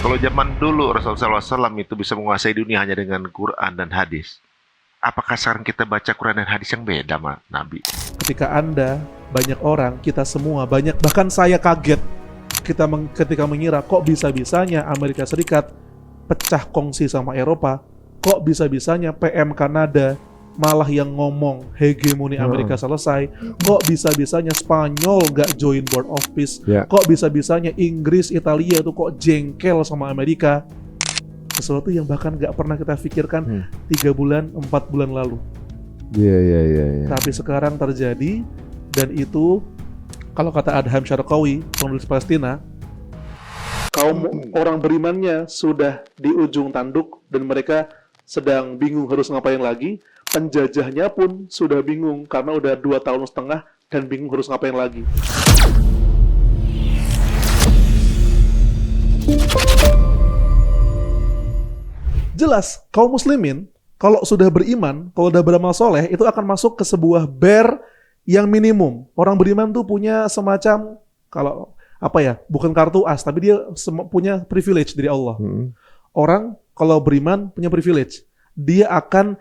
Kalau zaman dulu Rasulullah SAW itu bisa menguasai dunia hanya dengan Quran dan hadis. Apakah sekarang kita baca Quran dan hadis yang beda, Nabi? Ketika Anda, banyak orang, kita semua, banyak, bahkan saya kaget ketika mengira kok bisa-bisanya Amerika Serikat pecah kongsi sama Eropa, kok bisa-bisanya PM Kanada malah yang ngomong hegemoni Amerika selesai, kok bisa-bisanya Spanyol gak join Board of Peace, kok bisa-bisanya Inggris, Italia itu kok jengkel sama Amerika. Sesuatu yang bahkan gak pernah kita pikirkan 3 bulan, 4 bulan lalu. Iya. Tapi sekarang terjadi, dan itu kalau kata Adham Syarqawi, penulis Palestina, kaum orang berimannya sudah di ujung tanduk dan mereka sedang bingung harus ngapain lagi. Penjajahnya pun sudah bingung karena udah 2,5 tahun dan bingung harus ngapain lagi. Jelas, kaum muslimin kalau sudah beriman, kalau sudah beramal soleh, itu akan masuk ke sebuah bar yang minimum. Orang beriman tuh punya semacam, kalau apa ya, bukan kartu as, tapi dia punya privilege dari Allah. Orang kalau beriman punya privilege. Dia akan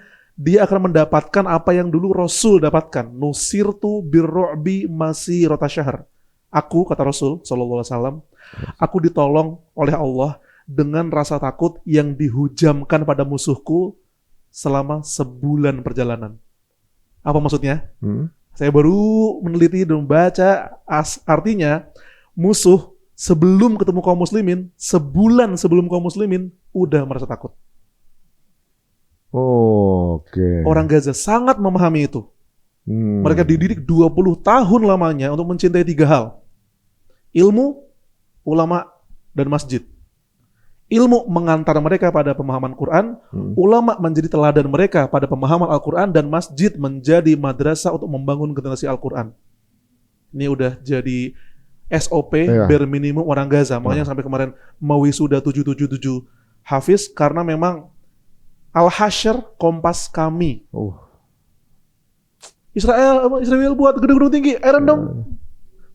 mendapatkan apa yang dulu Rasul dapatkan. Nusirtu birru'bi masirata syahr. Aku, kata Rasul SAW, aku ditolong oleh Allah dengan rasa takut yang dihujamkan pada musuhku selama sebulan perjalanan. Apa maksudnya? Saya baru meneliti dan membaca artinya musuh sebelum ketemu kaum muslimin, sebulan sebelum kaum muslimin udah merasa takut. Oke. Orang Gaza sangat memahami itu. Mereka dididik 20 tahun lamanya untuk mencintai 3 hal. Ilmu, ulama, dan masjid. Ilmu mengantar mereka pada pemahaman Quran, ulama menjadi teladan mereka pada pemahaman Al-Quran, dan masjid menjadi madrasah untuk membangun generasi Al-Quran. Ini udah jadi SOP bare minimum orang Gaza. Makanya sampai kemarin mewisuda 777 Hafiz, karena memang Al-Hasyr kompas kami. Israel buat gedung-gedung tinggi, Iron Dome.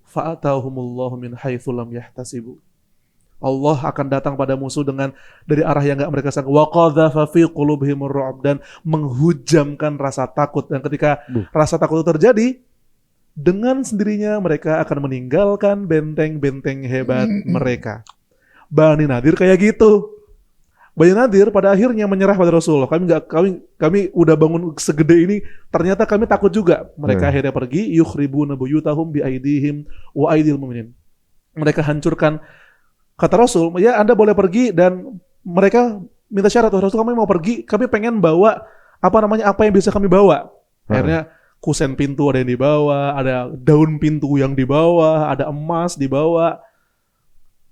Fa'atahumullahu min haitsu lam yahtasibu. Allah akan datang pada musuh dari arah yang enggak mereka sangka. Wa qadzafa fi qulubihimur ru'b, dan menghujamkan rasa takut. Dan ketika rasa takut itu terjadi, dengan sendirinya mereka akan meninggalkan benteng-benteng hebat mereka. Bani Nadir kayak gitu. Bani Nadir pada akhirnya menyerah pada Rasulullah. Kami udah bangun segede ini, ternyata kami takut juga. Mereka akhirnya pergi, yukhribuna buyutahum bi aidihim wa aidil mu'minin. Mereka hancurkan. Kata Rasul, ya Anda boleh pergi, dan mereka minta syarat, Rasul kami mau pergi, kami pengen bawa apa yang bisa kami bawa. Akhirnya kusen pintu ada yang dibawa, ada daun pintu yang dibawa, ada emas dibawa.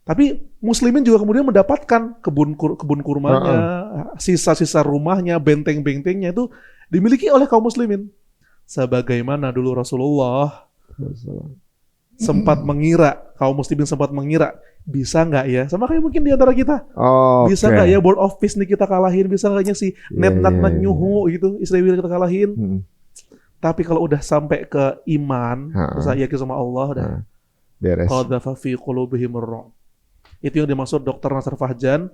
Tapi muslimin juga kemudian mendapatkan kebun kurmanya, sisa-sisa rumahnya, benteng-bentengnya itu dimiliki oleh kaum muslimin. Sebagaimana dulu Rasulullah sempat mengira, kaum muslimin sempat mengira, bisa nggak ya? Sama kayak mungkin di antara kita. Bisa nggak ya Board of Peace nih kita kalahin? Bisa nggaknya si Netanyahu gitu, Israel kita kalahin? Tapi kalau udah sampai ke iman, terus yakin sama Allah, udah beres. Qadzafa fi qulubihimur ru'b. Itu yang dimaksud Dr. Nasr Fahjan.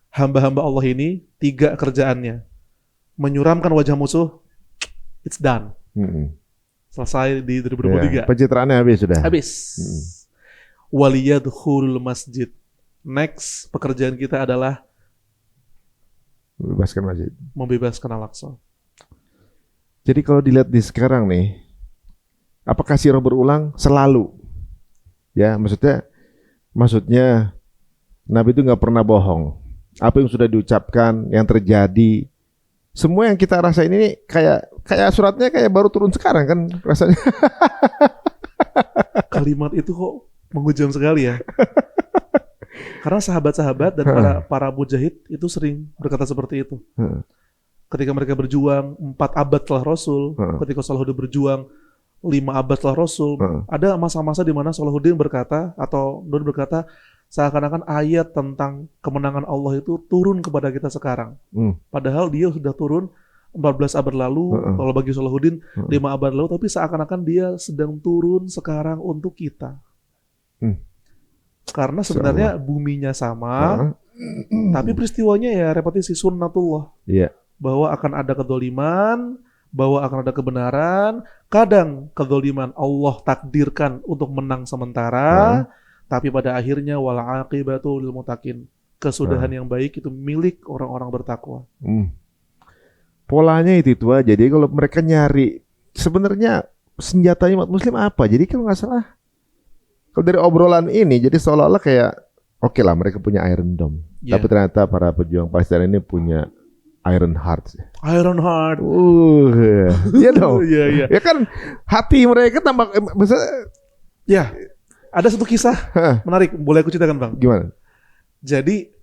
Hamba-hamba Allah ini 3 kerjaannya: menyuramkan wajah musuh, it's done. Selesai di 2023. Pencitraannya habis sudah. Habis. Waliyadkhulul masjid. Next pekerjaan kita adalah membebaskan masjid. Membebaskan Al-Aqsa. Jadi kalau dilihat di sekarang nih, apakah sirah berulang selalu? Ya, maksudnya Nabi itu nggak pernah bohong. Apa yang sudah diucapkan, yang terjadi, semua yang kita rasain ini kayak suratnya kayak baru turun sekarang kan rasanya. Kalimat itu kok menghujam sekali ya. Karena sahabat-sahabat dan para mujahid itu sering berkata seperti itu. Ketika mereka berjuang 4 abad setelah Rasul, ketika Salahuddin berjuang 5 abad setelah Rasul, ada masa-masa di mana Salahuddin berkata, atau Nur berkata, seakan-akan ayat tentang kemenangan Allah itu turun kepada kita sekarang. Padahal dia sudah turun 14 abad lalu, kalau bagi Salahuddin 5 abad lalu, tapi seakan-akan dia sedang turun sekarang untuk kita. Karena sebenarnya buminya sama, Tapi peristiwanya ya repetisi sunnatullah. Iya. Bahwa akan ada kedzaliman, bahwa akan ada kebenaran. Kadang kedzaliman Allah takdirkan untuk menang sementara, tapi pada akhirnya wal aqibatu lil muttaqin. Kesudahan yang baik itu milik orang-orang bertakwa. Polanya itu aja. Jadi kalau mereka nyari sebenarnya senjatanya umat muslim apa? Jadi kalau nggak salah, kalau dari obrolan ini jadi seolah-olah kayak oke lah mereka punya Iron Dome, tapi ternyata para pejuang Palestina ini punya Iron Heart. Iron Heart. Iya dong. Iya. Ya kan hati mereka tambah Ya, ada satu kisah menarik. Boleh aku ceritakan, Bang? Gimana? Jadi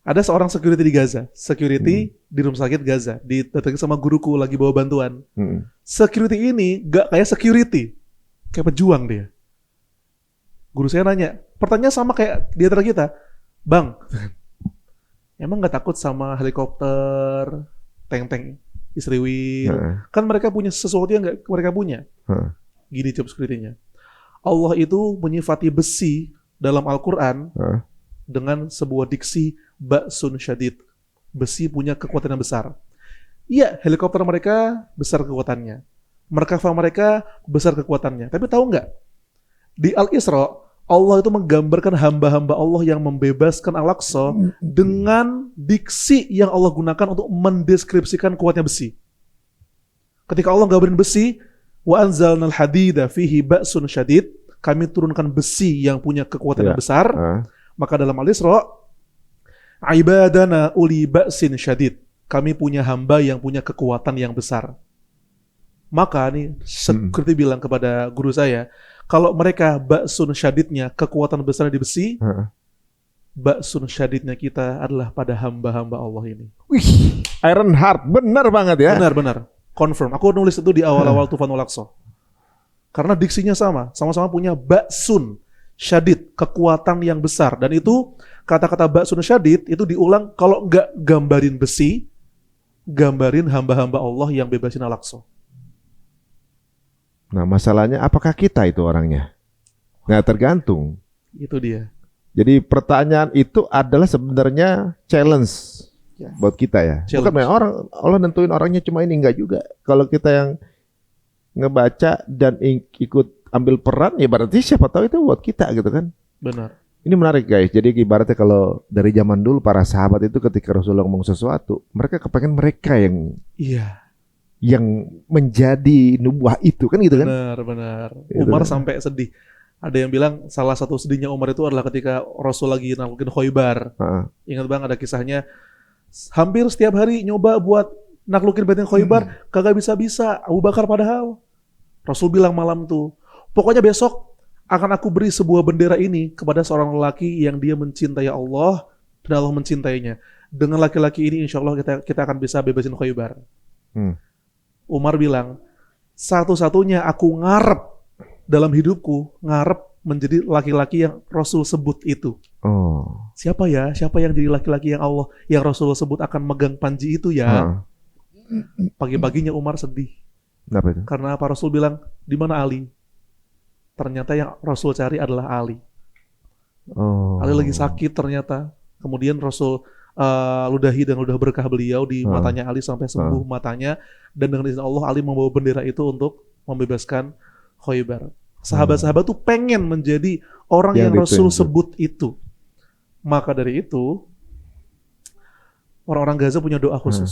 ada seorang security di Gaza, security di rumah sakit Gaza, didatangi sama guruku lagi bawa bantuan. Security ini gak kayak security, kayak pejuang dia. Guru saya nanya, pertanyaan sama kayak di antara kita, Bang, emang gak takut sama helikopter, tank-tank, Israel? Kan mereka punya sesuatu yang gak mereka punya. Gini jawab security-nya. Allah itu menyifati besi dalam Al-Quran dengan sebuah diksi ba'sun syadid. Besi punya kekuatan yang besar. Iya, helikopter mereka besar kekuatannya. Merkava mereka besar kekuatannya. Tapi tahu nggak? Di Al-Isra, Allah itu menggambarkan hamba-hamba Allah yang membebaskan Al-Aqsa dengan diksi yang Allah gunakan untuk mendeskripsikan kuatnya besi. Ketika Allah gambarin besi, wa anzalnal hadida fihi ba'sun syadid, kami turunkan besi yang punya kekuatan yang besar. Maka dalam Al-Isra, ibadana uli ba'sin syadid, kami punya hamba yang punya kekuatan yang besar. Maka nih seperti bilang kepada guru saya, kalau mereka ba'sun syadidnya kekuatan besar di besi, ba'sun syadidnya kita adalah pada hamba-hamba Allah ini. Wih, Iron Heart, benar banget ya. Benar, confirm. Aku nulis itu di awal-awal Tufanul Aqsa. Karena diksinya sama-sama punya ba'sun syadid, kekuatan yang besar. Dan itu kata-kata ba'sun syadid itu diulang kalau nggak gambarin besi, gambarin hamba-hamba Allah yang bebasin Al-Aqsa. Nah masalahnya apakah kita itu orangnya? Nah tergantung. Itu dia. Jadi pertanyaan itu adalah sebenarnya challenge buat kita ya. Bukan orang Allah nentuin orangnya cuma ini, enggak juga. Kalau kita yang ngebaca dan ikut ambil peran ya berarti siapa tahu itu buat kita gitu kan. Benar. Ini menarik guys. Jadi ibaratnya kalau dari zaman dulu para sahabat itu ketika Rasulullah ngomong sesuatu, mereka kepengen mereka yang menjadi nubuah itu kan gitu kan. Benar. Umar sampai sedih. Ada yang bilang salah satu sedihnya Umar itu adalah ketika Rasul lagi naklukin Khoibar. Ingat bang ada kisahnya, hampir setiap hari nyoba buat naklukin Baitul Khoibar, kagak bisa-bisa. Abu Bakar padahal. Rasul bilang malam tuh, pokoknya besok akan aku beri sebuah bendera ini kepada seorang lelaki yang dia mencintai Allah dan Allah mencintainya. Dengan laki-laki ini insya Allah kita akan bisa bebasin Khoibar. Umar bilang, satu-satunya aku ngarep dalam hidupku, ngarep menjadi laki-laki yang Rasul sebut itu. Siapa ya? Siapa yang jadi laki-laki yang Allah, yang Rasul sebut akan megang panji itu ya? Pagi-paginya Umar sedih. Kenapa itu? Karena apa? Rasul bilang, di mana Ali? Ternyata yang Rasul cari adalah Ali. Ali lagi sakit ternyata. Kemudian Rasul ludahi dan ludah berkah beliau di matanya Ali sampai sembuh matanya. Dan dengan izin Allah, Ali membawa bendera itu untuk membebaskan Khoibar. Sahabat-sahabat tuh pengen menjadi orang yang Rasul sebut itu. Maka dari itu, orang-orang Gaza punya doa khusus.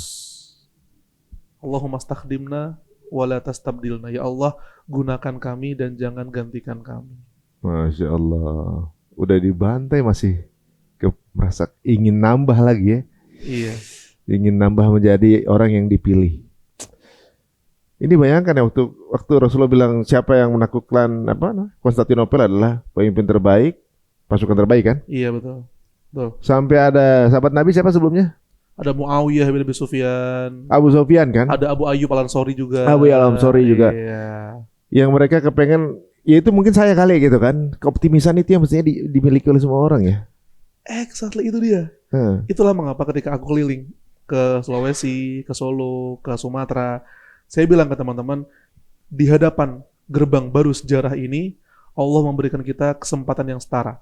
Allahumma stakhdimna wala tastabdilna. Ya Allah, gunakan kami dan jangan gantikan kami. Masya Allah. Udah dibantai masih merasa ingin nambah lagi ya. Iya. Ingin nambah menjadi orang yang dipilih. Ini bayangkan ya waktu Rasulullah bilang siapa yang menaklukkan Konstantinopel adalah pemimpin terbaik, pasukan terbaik kan? Iya betul. Sampai ada sahabat Nabi siapa sebelumnya? Ada Muawiyah bin Abi Sufyan. Abu Sufyan kan? Ada Abu Ayyub Al-Ansari juga. Abu Al-Ansari juga. Iya. Yang mereka kepengen, ya itu mungkin saya kali gitu kan. Keoptimisan itu yang mestinya dimiliki oleh semua orang ya. Exactly itu dia. Itulah mengapa ketika aku keliling ke Sulawesi, ke Solo, ke Sumatera, saya bilang ke teman-teman, di hadapan gerbang baru sejarah ini, Allah memberikan kita kesempatan yang setara.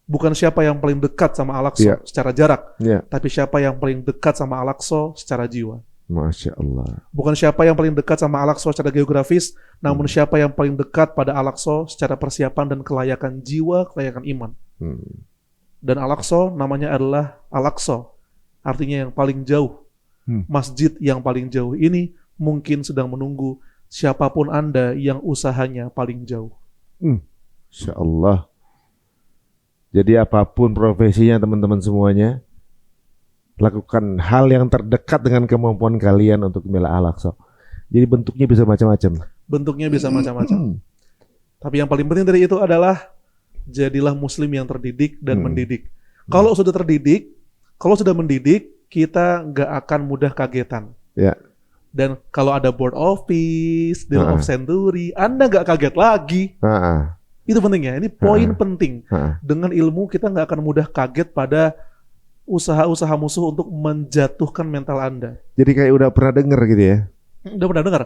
Bukan siapa yang paling dekat sama Al-Aqsa Iya. secara jarak, Ya, tapi siapa yang paling dekat sama Al-Aqsa secara jiwa. Masya Allah. Bukan siapa yang paling dekat sama Al-Aqsa secara geografis, namun siapa yang paling dekat pada Al-Aqsa secara persiapan dan kelayakan jiwa, kelayakan iman. Dan Al-Aqsa namanya adalah Al-Aqsa, artinya yang paling jauh. Masjid yang paling jauh ini mungkin sedang menunggu siapapun Anda yang usahanya paling jauh. Insya Allah. Jadi apapun profesinya teman-teman semuanya, lakukan hal yang terdekat dengan kemampuan kalian untuk membela Al-Aqsa. Jadi bentuknya bisa macam-macam. Bentuknya bisa macam-macam. Tapi yang paling penting dari itu adalah jadilah muslim yang terdidik dan mendidik. Kalau sudah terdidik, kalau sudah mendidik, kita nggak akan mudah kagetan. Ya. Dan kalau ada board office, deal of century, Anda nggak kaget lagi. Itu pentingnya. Ini poin penting. Dengan ilmu kita nggak akan mudah kaget pada usaha-usaha musuh untuk menjatuhkan mental Anda. Jadi kayak udah pernah denger gitu ya. Udah pernah dengar?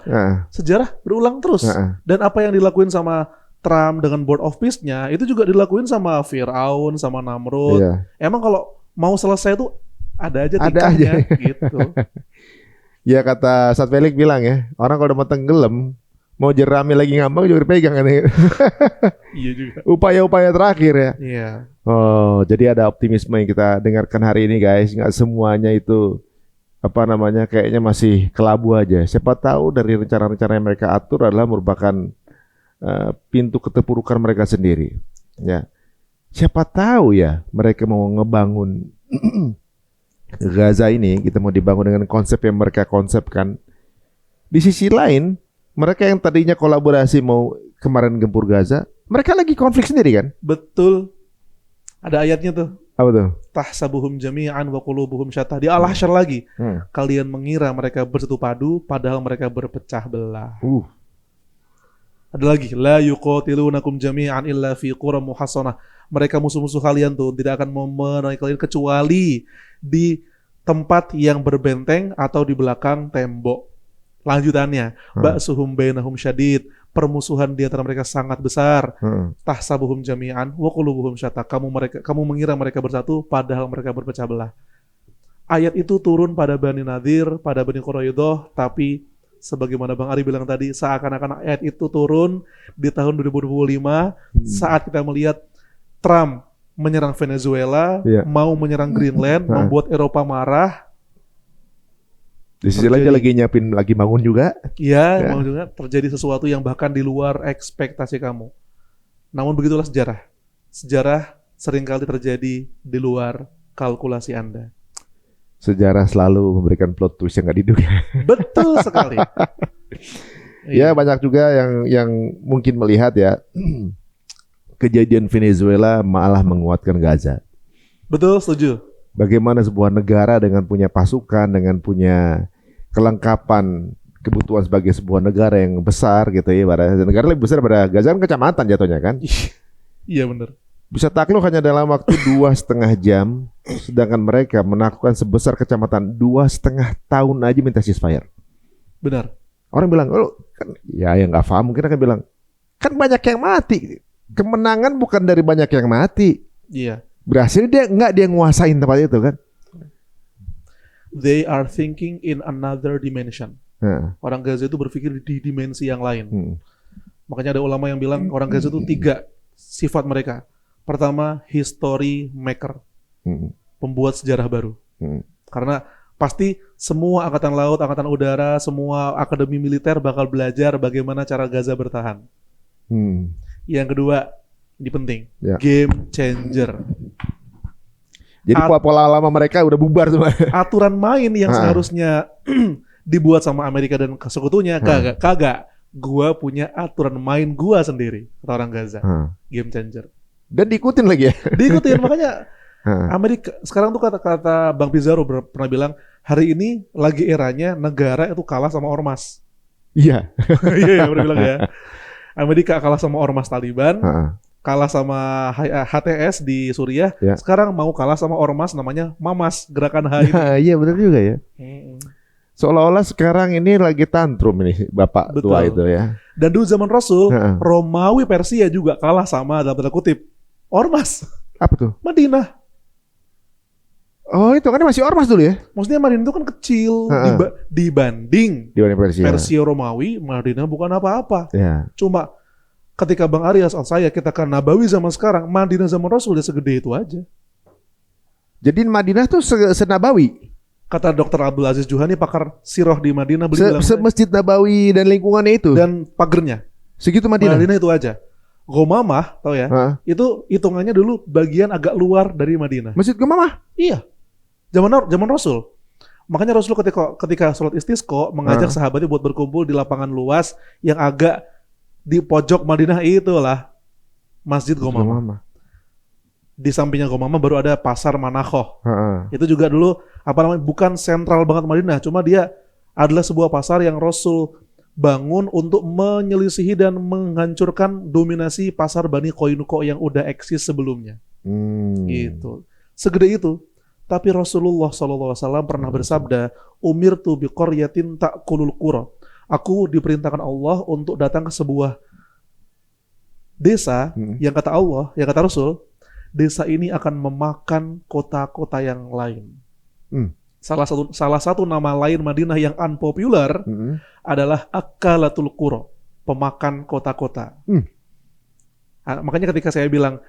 Sejarah berulang terus. Dan apa yang dilakuin sama Trump dengan board of peace-nya itu juga dilakuin sama Firaun, sama Namrud. Iya. Emang kalau mau selesai tuh ada aja Ada tingkahnya aja. gitu. Ya kata Ustaz Felix bilang ya, orang kalau udah mau tenggelam, mau jerami lagi ngambang juga dipegang kan. Iya juga. Upaya-upaya terakhir ya. Iya. Oh, jadi ada optimisme yang kita dengarkan hari ini guys. Nggak semuanya itu kayaknya masih kelabu aja. Siapa tahu dari rencana-rencana yang mereka atur adalah merupakan pintu keterpurukan mereka sendiri. Ya, siapa tahu ya mereka mau ngebangun Gaza ini, kita mau dibangun dengan konsep yang mereka konsepkan. Di sisi lain, mereka yang tadinya kolaborasi mau kemarin gempur Gaza, mereka lagi konflik sendiri kan? Betul. Ada ayatnya tuh. Apa tuh? Tahsabuhum jami'an wa qulubuhum syattah. Di Al-Hasyr lagi. Kalian mengira mereka bersatu padu padahal mereka berpecah belah. Ada lagi, la yuqatilunakum jami'an illa fi qura muhassanah. Mereka musuh-musuh kalian tuh tidak akan memerangi kalian kecuali di tempat yang berbenteng atau di belakang tembok. Lanjutannya, ba'suhum bainahum syadid. Permusuhan di antara mereka sangat besar. Tahsabuhum jami'an wa qulubuhum syattah. Kamu mengira mereka bersatu padahal mereka berpecah belah. Ayat itu turun pada Bani Nadir, pada Bani Quraidah, tapi sebagaimana Bang Ari bilang tadi, seakan-akan ayat itu turun di tahun 2025 saat kita melihat Trump menyerang Venezuela, mau menyerang Greenland, membuat Eropa marah. Di sisi lain dia lagi nyiapin lagi bangun juga. Iya, bangun juga. Terjadi sesuatu yang bahkan di luar ekspektasi kamu. Namun begitulah sejarah. Sejarah seringkali terjadi di luar kalkulasi Anda. Sejarah selalu memberikan plot twist yang nggak diduga. Betul sekali. Ya banyak juga yang mungkin melihat ya kejadian Venezuela malah menguatkan Gaza. Betul, setuju. Bagaimana sebuah negara dengan punya pasukan, dengan punya kelengkapan kebutuhan sebagai sebuah negara yang besar gitu ya, negara lebih besar daripada Gaza kan kecamatan jatuhnya kan. Iya benar. Bisa takluk hanya dalam waktu 2,5 jam, sedangkan mereka menaklukkan sebesar kecamatan 2,5 tahun aja minta ceasefire. Benar. Orang bilang, oh kan ya yang nggak paham mungkin akan bilang, kan banyak yang mati. Kemenangan bukan dari banyak yang mati. Iya. Berhasil dia nguasain tempat itu kan. They are thinking in another dimension. Orang Gaza itu berpikir di dimensi yang lain. Makanya ada ulama yang bilang orang Gaza itu 3 sifat mereka. Pertama, history maker. Pembuat sejarah baru. Karena pasti semua angkatan laut, angkatan udara, semua akademi militer bakal belajar bagaimana cara Gaza bertahan. Yang kedua, ini penting, game changer. Jadi pola lama mereka udah bubar semua. Aturan main yang seharusnya dibuat sama Amerika dan sekutunya, kagak. Gua punya aturan main gua sendiri, kata orang Gaza. Game changer. Dan diikutin lagi ya. Diikutin, makanya Amerika sekarang tuh kata Bang Pizarro pernah bilang, hari ini lagi eranya negara itu kalah sama ormas. Iya. Iya, pernah bilang ya. Amerika kalah sama ormas Taliban, kalah sama HTS di Suriah, sekarang mau kalah sama ormas namanya Mamas, Gerakan H ini. Iya benar juga ya. Seolah-olah sekarang ini lagi tantrum ini bapak tua itu ya. Dan dulu zaman Rasul, Romawi Persia juga kalah sama dalam tanda kutip ormas. Apa tuh? Madinah. Oh, itu kan masih ormas dulu ya? Maksudnya Madinah itu kan kecil dibanding Di Persia. Persia Romawi, Madinah bukan apa-apa. Ya. Cuma ketika Bang Arya soal saya kita kan Nabawi zaman sekarang, Madinah zaman Rasul udah segede itu aja. Jadi Madinah tuh senabawi. Kata Dr. Abdul Aziz Juhani, pakar sirah di Madinah, beliau bilang Masjid Nabawi dan lingkungannya itu. dan pagernya. Segitu Madinah. Madinah itu aja. Gomamah, tau ya? Hah? Itu hitungannya dulu bagian agak luar dari Madinah. Masjid Gomamah? Iya. Zaman Rasul. Makanya Rasul ketika sholat istisqa mengajak sahabatnya buat berkumpul di lapangan luas yang agak di pojok Madinah, itulah Masjid Gomamah. Di sampingnya Gomamah baru ada pasar Manakhoh. Itu juga dulu bukan sentral banget Madinah, cuma dia adalah sebuah pasar yang Rasul bangun untuk menyelisihi dan menghancurkan dominasi pasar Bani Qainuqa yang udah eksis sebelumnya. Gitu. Segede itu. Tapi Rasulullah SAW pernah bersabda, umirtu biqaryatin ta'kulul qura. Aku diperintahkan Allah untuk datang ke sebuah desa yang kata Allah, yang kata Rasul, desa ini akan memakan kota-kota yang lain. Salah satu nama lain Madinah yang unpopular adalah akalatul qura, pemakan kota-kota. Makanya ketika saya bilang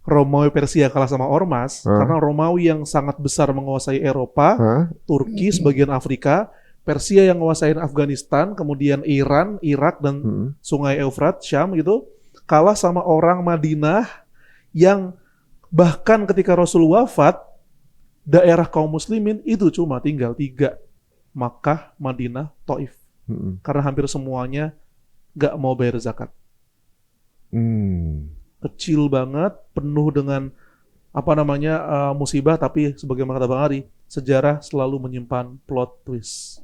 Romawi Persia kalah sama ormas, karena Romawi yang sangat besar menguasai Eropa, Turki sebagian Afrika, Persia yang menguasai Afghanistan, kemudian Iran, Irak dan Sungai Eufrat, Syam gitu, kalah sama orang Madinah yang bahkan ketika Rasul wafat, daerah kaum muslimin itu cuma tinggal 3, Makkah, Madinah, Taif. Karena hampir semuanya gak mau bayar zakat. Kecil banget, penuh dengan musibah, tapi sebagaimana kata Bang Ari, sejarah selalu menyimpan plot twist.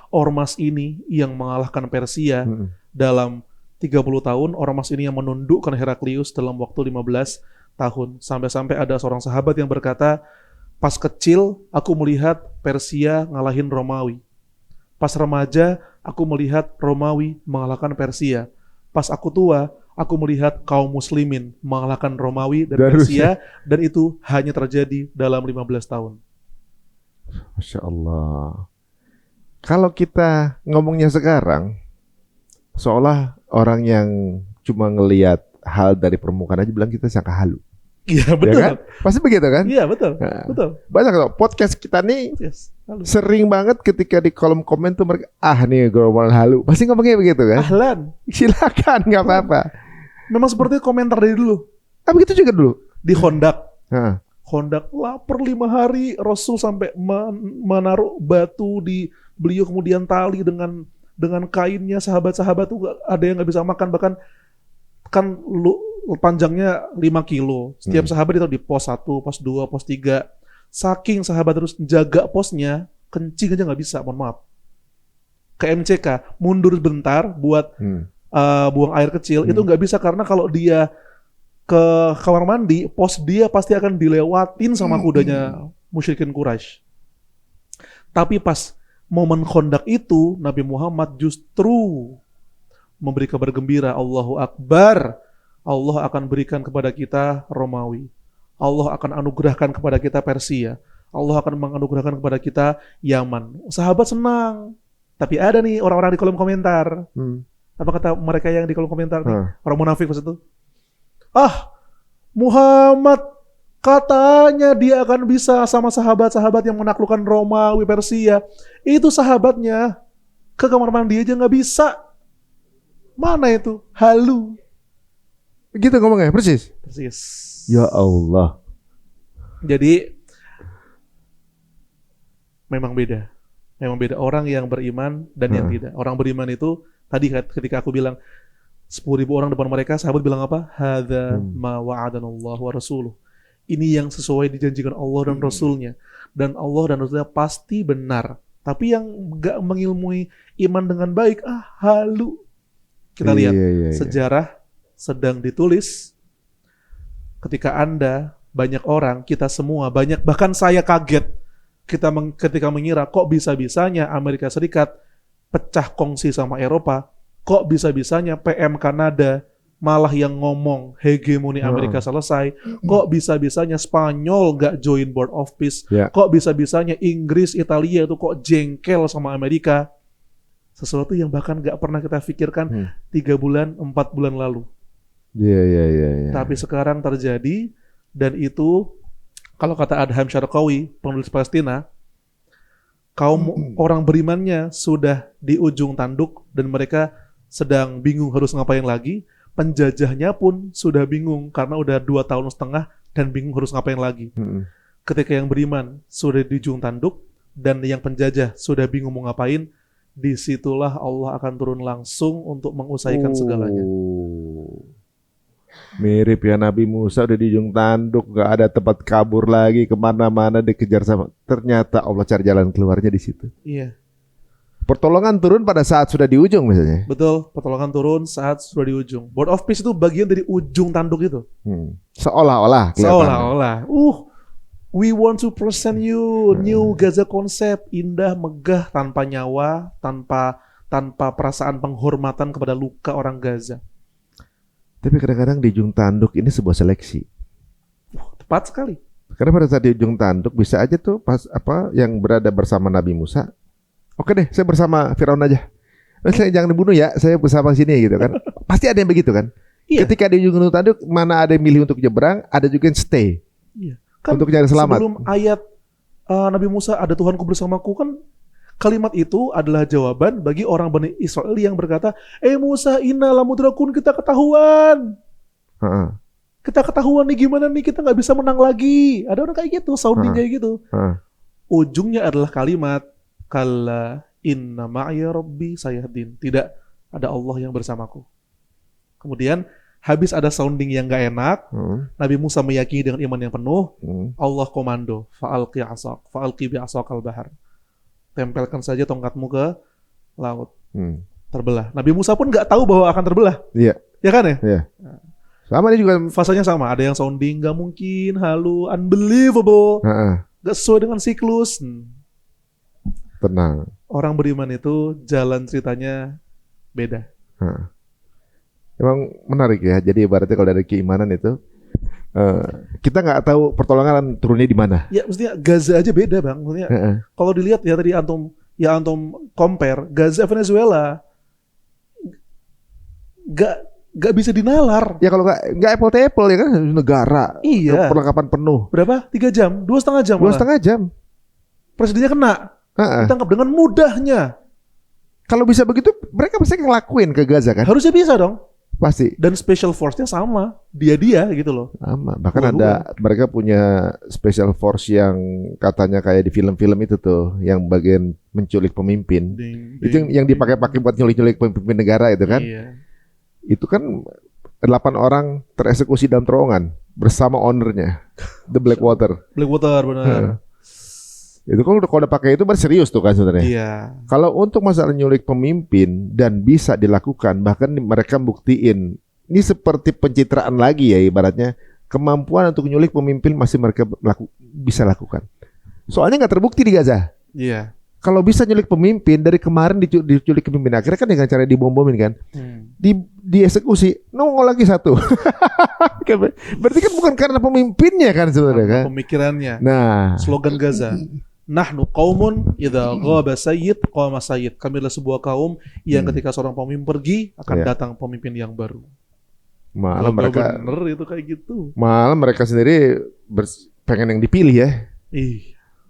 Ormas ini yang mengalahkan Persia dalam 30 tahun, ormas ini yang menundukkan Heraklius dalam waktu 15 tahun. Sampai-sampai ada seorang sahabat yang berkata, pas kecil aku melihat Persia ngalahin Romawi. Pas remaja aku melihat Romawi mengalahkan Persia. Pas aku tua, aku melihat kaum muslimin mengalahkan Romawi dan Persia, dan itu hanya terjadi dalam 15 tahun. Masya Allah. Kalau kita ngomongnya sekarang, seolah orang yang cuma ngelihat hal dari permukaan aja bilang kita sangka halu. Iya betul. Ya kan? Pasti begitu kan? Iya betul. Nah, betul. Banyak loh podcast kita nih sering banget ketika di kolom komen tuh mereka nih ngomong halu. Pasti ngomongnya begitu kan? Ahlan. Silakan, nggak apa-apa. Memang seperti komentar dari dulu. Begitu juga dulu di Hondak. Hondak lapar 5 hari, Rasul sampai menaruh batu di beliau, kemudian tali dengan kainnya. Sahabat-sahabat tuh ada yang nggak bisa makan, bahkan kan panjangnya 5 kilo. Setiap sahabat itu di pos 1, pos 2, pos 3. Saking sahabat terus jaga posnya, kencing aja nggak bisa, mohon maaf. Ke MCK, mundur bentar buat buang air kecil, itu nggak bisa karena kalau dia ke kamar mandi, pos dia pasti akan dilewatin sama kudanya musyrikin Quraisy. Tapi pas momen Khandaq itu, Nabi Muhammad justru memberi kabar gembira, Allahu Akbar. Allah akan berikan kepada kita Romawi. Allah akan anugerahkan kepada kita Persia. Allah akan menganugerahkan kepada kita Yaman. Sahabat senang. Tapi ada nih orang-orang di kolom komentar. Apa kata mereka yang di kolom komentar nih? Orang munafik maksud itu. Muhammad katanya dia akan bisa sama sahabat-sahabat yang menaklukkan Romawi, Persia. Itu sahabatnya ke kamar mandi aja nggak bisa. Mana itu? Halu. Gitu ngomongnya, persis. Ya Allah. Jadi memang beda. Memang beda orang yang beriman dan yang tidak. Orang beriman itu tadi ketika aku bilang 10.000 orang depan mereka, sahabat bilang apa? Hadza ma wa'adanallahu wa rasuluh. Ini yang sesuai dijanjikan Allah dan Rasulnya. Dan Allah dan Rasulnya pasti benar. Tapi yang gak mengilmui iman dengan baik, halu. Kita lihat sejarah sedang ditulis ketika Anda, banyak orang, kita semua, bahkan saya kaget ketika mengira kok bisa-bisanya Amerika Serikat pecah kongsi sama Eropa, kok bisa-bisanya PM Kanada malah yang ngomong hegemoni Amerika selesai, kok bisa-bisanya Spanyol nggak join Board of Peace, Ya. kok bisa-bisanya Inggris, Italia itu kok jengkel sama Amerika. Sesuatu yang bahkan nggak pernah kita pikirkan 3 bulan, 4 bulan lalu. Iya. Tapi sekarang terjadi, dan itu kalau kata Adham Syarqawi, penulis Palestina, kaum orang berimannya sudah di ujung tanduk dan mereka sedang bingung harus ngapain lagi. Penjajahnya pun sudah bingung karena udah 2,5 tahun dan bingung harus ngapain lagi. Ketika yang beriman sudah di ujung tanduk dan yang penjajah sudah bingung mau ngapain, disitulah Allah akan turun langsung untuk mengusaikan segalanya. Mirip ya, Nabi Musa udah di ujung tanduk, gak ada tempat kabur lagi, kemana-mana dikejar sama. Ternyata Allah cari jalan keluarnya di situ. Iya. Pertolongan turun pada saat sudah di ujung misalnya. Betul, pertolongan turun saat sudah di ujung. Board of Peace itu bagian dari ujung tanduk itu. Seolah-olah. Seolah-olah. We want to present you new Gaza concept, indah, megah, tanpa nyawa, tanpa perasaan penghormatan kepada luka orang Gaza. Tapi kadang-kadang di ujung tanduk ini sebuah seleksi. Tepat sekali. Karena pada saat di ujung tanduk bisa aja tuh pas yang berada bersama Nabi Musa. Oke deh, saya bersama Firaun aja. Saya jangan dibunuh ya, saya bersama sini gitu kan. Pasti ada yang begitu kan. Iya. Ketika di ujung tanduk, mana ada yang milih untuk nyebrang, ada juga yang stay. Iya. Kan untuk nyari selamat. sebelum ayat Nabi Musa ada Tuhanku bersamaku, kan kalimat itu adalah jawaban bagi orang Bani Israel yang berkata, Musa, inna lamudrakun, kita ketahuan. Kita ketahuan nih, gimana nih, kita nggak bisa menang lagi. Ada orang kayak gitu, sounding kayak gitu. Ujungnya adalah kalimat, kalla inna ma'ya rabbi sayahdin. Tidak ada Allah yang bersamaku. Kemudian habis ada sounding yang gak enak, Nabi Musa meyakini dengan iman yang penuh, Allah komando, fa'alqi bi'asaqal bahar. Tempelkan saja tongkatmu ke laut. Terbelah. Nabi Musa pun gak tahu bahwa akan terbelah. Iya. Ya kan ya? Iya. Sama dia juga fasenya sama. Ada yang sounding gak mungkin, halu, unbelievable, gak sesuai dengan siklus. Tenang. Orang beriman itu jalan ceritanya beda. Emang menarik ya. Jadi ibaratnya kalau dari keimanan itu kita nggak tahu pertolongan turunnya di mana. Ya maksudnya Gaza aja beda bang. Maksudnya kalau dilihat ya tadi antum compare Gaza Venezuela nggak bisa dinalar. Ya kalau nggak apple to apple ya kan, negara. Iya. Perlengkapan penuh. Berapa? 3 jam? 2,5 jam? 2,5 jam. Presidennya kena. Ditangkap dengan mudahnya. Kalau bisa begitu, mereka pasti ngelakuin ke Gaza kan? Harusnya bisa dong. Pasti. Dan special force-nya sama. Dia gitu loh. Sama. Bahkan mereka punya special force yang katanya kayak di film-film itu tuh, yang bagian menculik pemimpin. Itu yang dipakai-pakai buat nyulik-nyulik pemimpin negara itu kan? Iya. Itu kan 8 orang tereksekusi dalam terowongan bersama ownernya, The Blackwater. Blackwater benar. Itu kalau udah pakai itu berarti serius tuh kan sebenarnya. Iya. Kalau untuk masalah nyulik pemimpin dan bisa dilakukan, bahkan mereka buktiin, ini seperti pencitraan lagi ya ibaratnya, kemampuan untuk nyulik pemimpin masih mereka bisa lakukan. Soalnya nggak terbukti di Gaza. Iya. Kalau bisa nyulik pemimpin, dari kemarin diculik pemimpin, akhirnya kan dengan cara dibom-bomin kan, dieksekusi, nongol lagi satu. Berarti kan bukan karena pemimpinnya kan sebenarnya kan? Pemikirannya. Nah, slogan Gaza. Nahnu qaumun idza ghaba sayyid qama sayyid. Kami adalah sebuah kaum yang ketika seorang pemimpin pergi akan datang pemimpin yang baru. Malah mereka bener itu kayak gitu. Malah mereka sendiri pengen yang dipilih ya.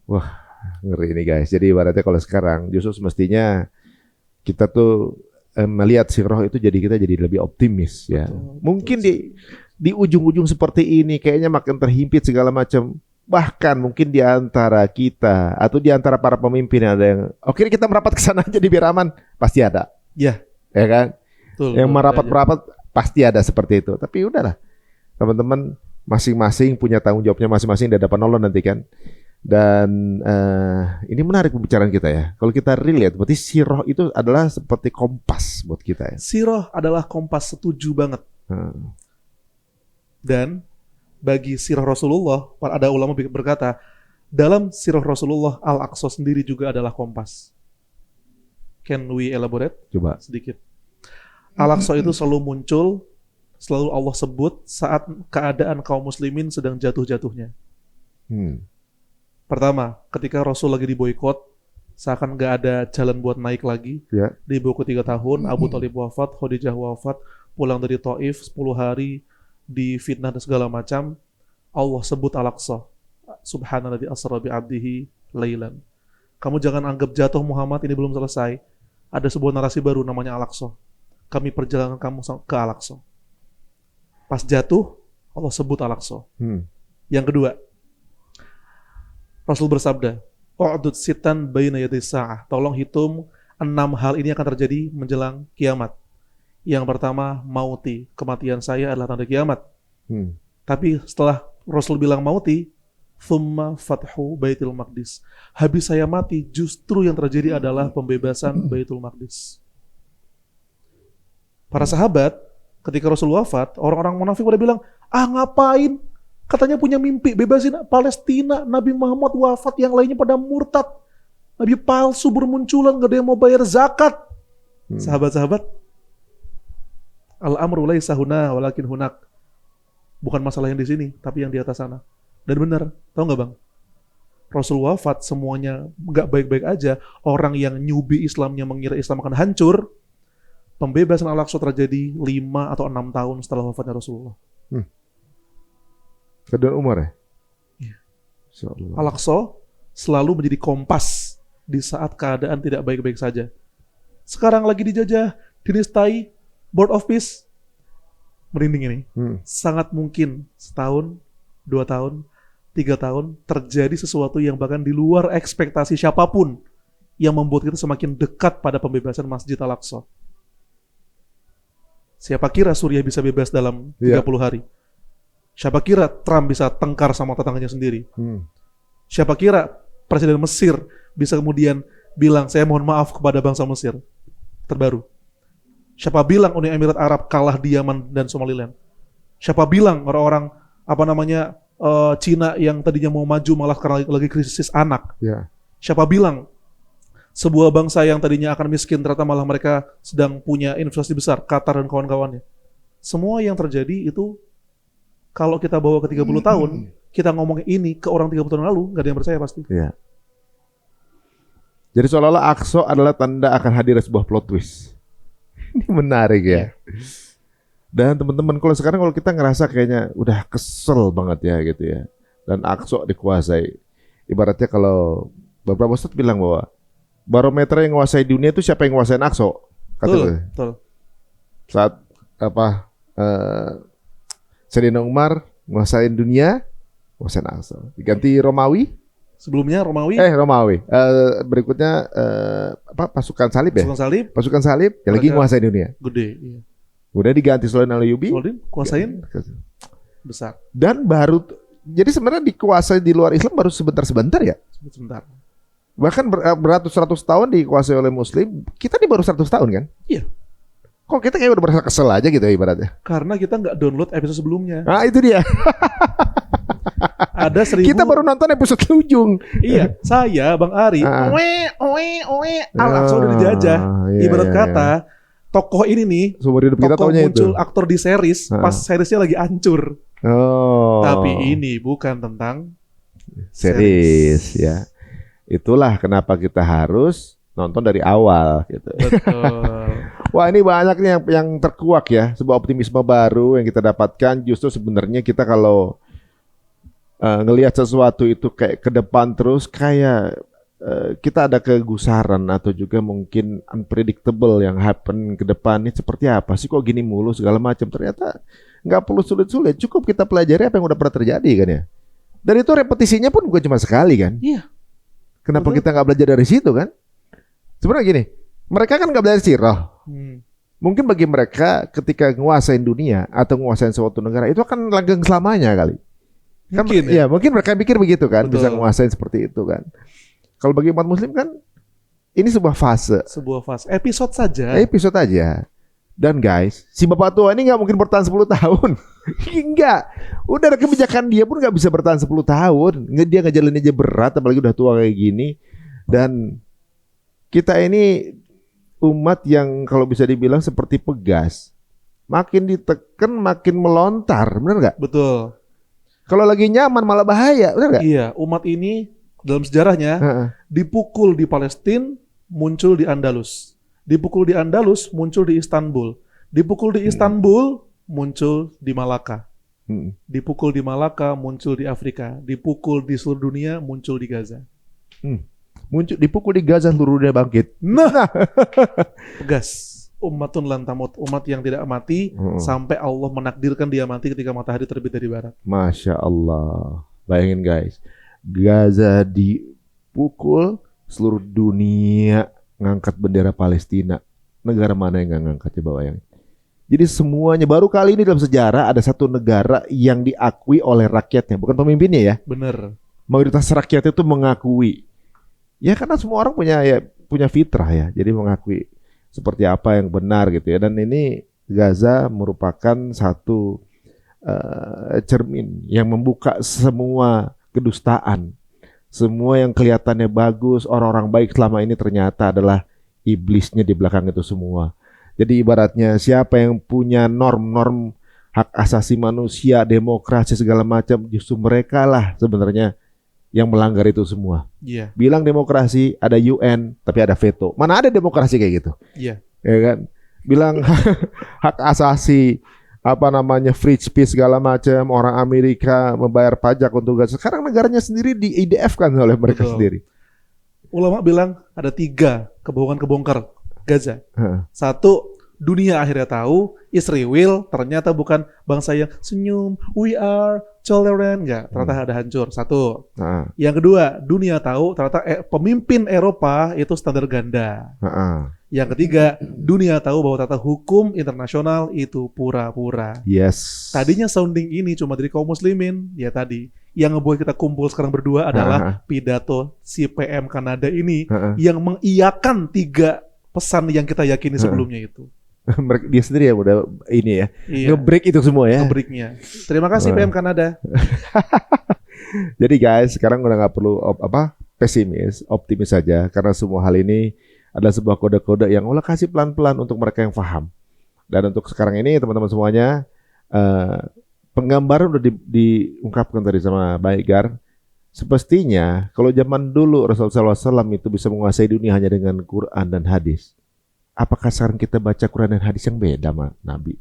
Wah, ngeri ini guys. Jadi ibaratnya kalau sekarang justru semestinya kita tuh melihat si roh itu jadi kita jadi lebih optimis ya. Mungkin di ujung-ujung seperti ini kayaknya makin terhimpit segala macam. Bahkan mungkin di antara kita atau di antara para pemimpin ada yang oke kita merapat ke sana aja di biar aman, pasti ada. Ya kan? Betul, yang merapat-merapat pasti ada seperti itu. Tapi udahlah. Teman-teman masing-masing punya tanggung jawabnya masing-masing di hadapan Allah nanti kan. Dan ini menarik pembicaraan kita ya. Kalau kita relate, berarti si roh itu adalah seperti kompas buat kita ya. Si roh adalah kompas, setuju banget. Dan bagi sirah Rasulullah, ada ulama berkata, dalam sirah Rasulullah, Al-Aqsa sendiri juga adalah kompas. Can we elaborate? Coba. Sedikit. Al-Aqsa itu selalu muncul selalu Allah sebut saat keadaan kaum muslimin sedang jatuh-jatuhnya. Pertama, ketika Rasul lagi diboikot, seakan nggak ada jalan buat naik lagi. Ya. Diboikot 3 tahun, Abu Thalib wafat, Khadijah wafat, pulang dari Taif 10 hari, difitnah dan segala macam. Allah sebut Al-Aqsa. Subhanalladzi asra bi 'abdihi lailan. Kamu jangan anggap jatuh Muhammad ini belum selesai. Ada sebuah narasi baru namanya Al-Aqsa. Kami perjalanan kamu ke Al-Aqsa. Pas jatuh, Allah sebut Al-Aqsa. Yang kedua, Rasul bersabda, "U'dud sitan baina yaday sa'ah." Tolong hitung 6 hal ini akan terjadi menjelang kiamat. Yang pertama, mauti. Kematian saya adalah tanda kiamat. Tapi setelah Rasul bilang mauti, thumma fathu Baitul Maqdis. Habis saya mati, justru yang terjadi adalah pembebasan Baitul Maqdis. Para sahabat, ketika Rasul wafat, orang-orang munafik pada bilang, ngapain? Katanya punya mimpi, bebasin Palestina. Nabi Muhammad wafat, yang lainnya pada murtad. Nabi palsu bermunculan, gak ada yang mau bayar zakat. Sahabat-sahabat, al-amru laisa huna walakin hunak. Bukan masalah yang di sini, tapi yang di atas sana. Dan benar, tahu nggak bang? Rasul wafat semuanya nggak baik-baik aja. Orang yang nyubi Islamnya mengira Islam akan hancur. Pembebasan Al-Aqsa terjadi 5 atau 6 tahun setelah wafatnya Rasulullah. Kedua Umar ya? Iya. Insyaallah. Al-Aqsa selalu menjadi kompas di saat keadaan tidak baik-baik saja. Sekarang lagi dijajah, dinistai, Board of Peace. Merinding ini. Sangat mungkin setahun, 2 tahun, 3 tahun terjadi sesuatu yang bahkan di luar ekspektasi siapapun yang membuat kita semakin dekat pada pembebasan Masjid Al-Aqsa. Siapa kira Suriah bisa bebas dalam 30 hari? Siapa kira Trump bisa tengkar sama tetangganya sendiri? Siapa kira Presiden Mesir bisa kemudian bilang, saya mohon maaf kepada bangsa Mesir? Terbaru. Siapa bilang Uni Emirat Arab kalah di Yaman dan Somaliland? Siapa bilang orang-orang Cina yang tadinya mau maju malah karena lagi krisis anak? Ya. Siapa bilang sebuah bangsa yang tadinya akan miskin ternyata malah mereka sedang punya investasi besar, Qatar dan kawan-kawannya? Semua yang terjadi itu kalau kita bawa ke 30 tahun, kita ngomong ini ke orang 30 tahun lalu, nggak ada yang percaya pasti. Ya. Jadi seolah-olah Aqsa adalah tanda akan hadir sebuah plot twist. Ini menarik ya. Dan teman-teman, kalau kita ngerasa kayaknya udah kesel banget ya gitu ya. Dan Aqsa dikuasai. Ibaratnya kalau beberapa ustadz bilang bahwa barometer yang menguasai dunia itu siapa yang menguasai Aqsa? Betul. Saat Sayyidina Umar menguasai dunia, menguasai Aqsa. Diganti Romawi. Sebelumnya Romawi. Berikutnya pasukan salib ya? Pasukan salib yang lagi menguasai dunia. Gede. Iya. Udah diganti Sulaiman Al-Ayyubi. Kuasain besar. Dan baru, jadi sebenarnya dikuasai di luar Islam baru sebentar-sebentar ya? Sebentar. Bahkan beratus-ratus tahun dikuasai oleh Muslim, kita ini baru 100 tahun kan? Iya. Kok kita kayak udah berasa kesel aja gitu ya ibaratnya? Karena kita nggak download episode sebelumnya. Nah itu dia. Ada 1000. Kita baru nonton episode ujung. Iya, saya Bang Ari. Al-Aqsa udah dijajah. Ibarat kata, tokoh ini nih, seumur hidup kita tokoh taunya muncul itu. aktor di series, pas seriesnya lagi hancur. Tapi ini bukan tentang series ya. Itulah kenapa kita harus nonton dari awal gitu. Betul. Wah ini banyak nih yang terkuak ya. Sebuah optimisme baru yang kita dapatkan. Justru sebenarnya kita kalau ngelihat sesuatu itu kayak ke depan terus, kayak kita ada kegusaran atau juga mungkin unpredictable yang happen ke depan ini seperti apa sih, kok gini mulu segala macam. Ternyata nggak perlu sulit-sulit, cukup kita pelajari apa yang udah pernah terjadi kan ya. Dan itu repetisinya pun bukan cuma sekali kan. Iya. Kenapa kita nggak belajar dari situ kan? Sebenarnya gini, mereka kan nggak belajar sirah. Mungkin bagi mereka ketika nguasain dunia atau nguasain suatu negara itu akan langgeng selamanya kali. Mungkin kan, ya mungkin mereka pikir begitu kan. Betul. Bisa nguasain seperti itu kan. Kalau bagi umat muslim kan ini sebuah fase. Episode saja. Episode aja. Dan guys, si bapak tua ini nggak mungkin bertahan 10 tahun. Enggak. Udah ada kebijakan dia pun nggak bisa bertahan 10 tahun. Dia ngejalanin aja berat, apalagi udah tua kayak gini. Dan kita ini umat yang kalau bisa dibilang seperti pegas. makin ditekan makin melontar, benar nggak? Betul. Kalau lagi nyaman malah bahaya, benar nggak? Iya, umat ini dalam sejarahnya Heeh. dipukul di Palestina, muncul di Andalus. Dipukul di Andalus, muncul di Istanbul. Dipukul di Istanbul, muncul di Malaka. Hmm. Dipukul di Malaka, muncul di Afrika. Dipukul di seluruh dunia, muncul di Gaza. Dipukul di Gaza seluruh dunia bangkit. Nah, tegas. Ummatun lan tamut, umat yang tidak mati Heeh. sampai Allah menakdirkan dia mati ketika matahari terbit dari barat. Masya Allah. Bayangin guys, Gaza dipukul, seluruh dunia ngangkat bendera Palestina. Negara mana yang nggak ngangkat, coba bayangin. Jadi semuanya, baru kali ini dalam sejarah ada satu negara yang diakui oleh rakyatnya, bukan pemimpinnya ya. Bener. Mayoritas rakyatnya itu mengakui. Ya karena semua orang punya fitrah ya, jadi mengakui seperti apa yang benar gitu ya. Dan ini Gaza merupakan satu cermin yang membuka semua kedustaan. Semua yang kelihatannya bagus, orang-orang baik selama ini ternyata adalah iblisnya di belakang itu semua. Jadi ibaratnya siapa yang punya norm-norm hak asasi manusia, demokrasi segala macam, justru mereka lah sebenarnya yang melanggar itu semua. Iya. Bilang demokrasi, ada UN, tapi ada veto. Mana ada demokrasi kayak gitu? Iya. Ya kan? Bilang hak asasi, free speech segala macam, orang Amerika membayar pajak untuk Gaza. Sekarang negaranya sendiri di IDF kan oleh mereka Betul. sendiri. Ulama bilang ada 3 kebohongan kebongkar Gaza. Heeh. 1, dunia akhirnya tahu Israel ternyata bukan bangsa yang senyum, we are tolerant, enggak, ternyata ada hancur. 1. Heeh. Yang kedua, dunia tahu ternyata pemimpin Eropa itu standar ganda. Heeh. Yang ketiga, dunia tahu bahwa ternyata hukum internasional itu pura-pura. Yes. Tadinya sounding ini cuma dari kaum muslimin, ya tadi. Yang ngebuat kita kumpul sekarang berdua adalah pidato si PM Kanada ini yang mengiyakan 3 pesan yang kita yakini sebelumnya itu. Dia sendiri ya udah ini ya, Iya, nge-break itu semua ya. nge-breaknya. Terima kasih PM Kanada. Jadi guys, sekarang udah nggak perlu pesimis, optimis saja karena semua hal ini adalah sebuah kode-kode yang Allah kasih pelan-pelan untuk mereka yang paham. Dan untuk sekarang ini teman-teman semuanya, penggambaran udah diungkapkan tadi sama Baik Gar. Semestinya kalau zaman dulu Rasulullah SAW itu bisa menguasai dunia hanya dengan Quran dan hadis. Apakah sekarang kita baca Quran dan hadis yang beda, Nabi?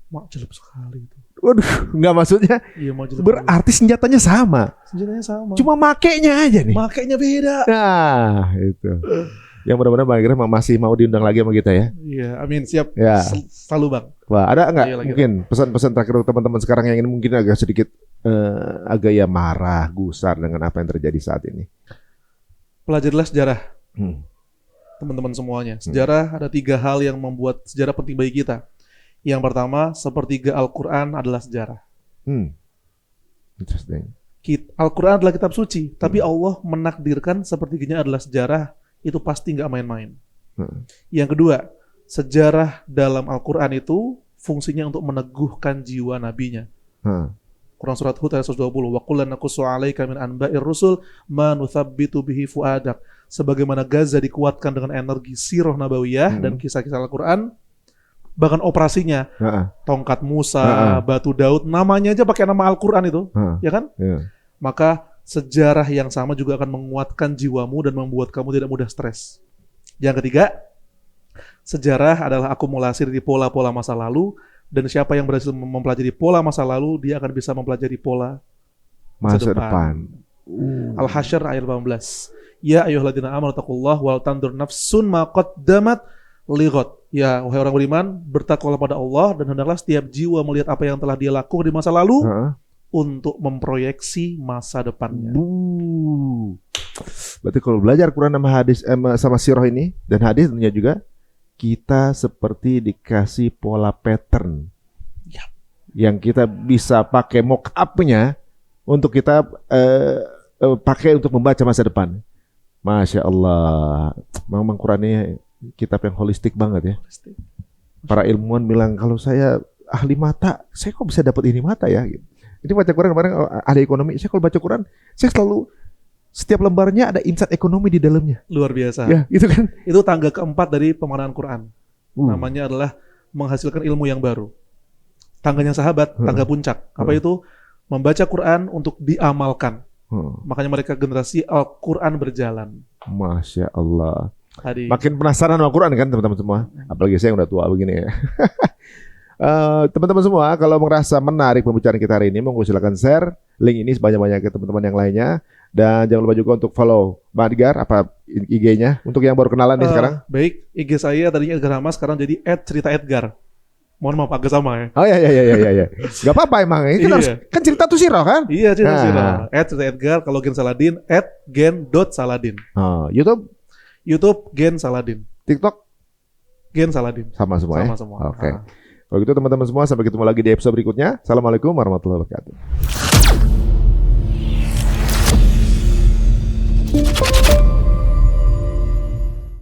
Mak jelek sekali itu. Waduh, nggak maksudnya. Iya, mau jelek. Berarti senjatanya sama. Senjatanya sama. Cuma makainya aja nih. Makainya beda. Nah, itu. Yang mudah-mudahan Bang Gira masih mau diundang lagi sama kita ya. Iya, amin. Siap. Ya. Selalu Bang. Wah, ada nggak Iya, lagi. mungkin pesan-pesan terakhir untuk teman-teman sekarang yang ini mungkin agak sedikit agak ya marah, gusar dengan apa yang terjadi saat ini? Pelajarilah sejarah. Hmm. Teman-teman semuanya. Sejarah ada 3 hal yang membuat sejarah penting bagi kita. Yang pertama, sepertiga Al-Quran adalah sejarah. Interesting. Al-Quran adalah kitab suci, tapi Allah menakdirkan sepertiganya adalah sejarah, itu pasti nggak main-main. Yang kedua, sejarah dalam Al-Quran itu fungsinya untuk meneguhkan jiwa nabinya. Quran surat Hud ayat 120, wa qul naqussu 'alaika min anba'ir rusul ma nuthabbitu bihi fuadak. Sebagaimana Gaza dikuatkan dengan energi sirah nabawiyah dan kisah-kisah Al-Quran, bahkan operasinya tongkat Musa, batu Daud, namanya aja pakai nama Al-Quran itu, ya kan? Maka sejarah yang sama juga akan menguatkan jiwamu dan membuat kamu tidak mudah stres. Yang ketiga, sejarah adalah akumulasi dari pola-pola masa lalu, dan siapa yang berhasil mempelajari pola masa lalu, dia akan bisa mempelajari pola masa depan. Al-Hasyr ayat 18. Ya ayyuhalladzina amanu taqullaha wal tandur nafsun ma qaddamat lighad. Ya wahai orang beriman, bertakwalah pada Allah dan hendaklah setiap jiwa melihat apa yang telah dia lakukan di masa lalu untuk memproyeksi masa depannya. Berarti kalau belajar Quran sama hadis sama sirah ini dan hadis tentunya juga kita seperti dikasih pola pattern yang kita bisa pakai mock up-nya untuk kita pakai untuk membaca masa depan. Masya Allah, memang Quran ini kitab yang holistik banget ya. Para ilmuwan bilang kalau saya ahli mata, saya kok bisa dapat ini mata ya? Ini baca Quran kemarin ahli ekonomi, saya kalau baca Quran, saya selalu setiap lembarnya ada insight ekonomi di dalamnya. Luar biasa. Ya, itu kan? Itu tangga keempat dari pemaknaan Quran. Namanya adalah menghasilkan ilmu yang baru. tangganya sahabat, tangga puncak. Apa itu? Membaca Quran untuk diamalkan. Makanya mereka generasi Al-Quran berjalan. Masya Allah. Hadis. Makin penasaran sama Quran kan teman-teman semua. Apalagi saya yang udah tua begini ya. Teman-teman semua, kalau merasa menarik pembicaraan kita hari ini, monggo silakan share link ini sebanyak-banyaknya ke teman-teman yang lainnya. Dan jangan lupa juga untuk follow Bang Edgar, apa IG-nya untuk yang baru kenalan nih sekarang. Baik, IG saya tadinya Edgar Hamas, sekarang jadi @ceritaedgar. Mohon maaf agak sama ya. Oh iya. Gak apa-apa emang. Ini kan, kan cerita tuh siro kan? Iya, cerita siro. @ceritaedgar, kalau Gen Saladin @gen.saladin. YouTube Gen Saladin. TikTok Gen Saladin. sama semua ya. Sama semua. Oke. Kalau gitu teman-teman semua, sampai ketemu lagi di episode berikutnya. Assalamualaikum warahmatullahi wabarakatuh.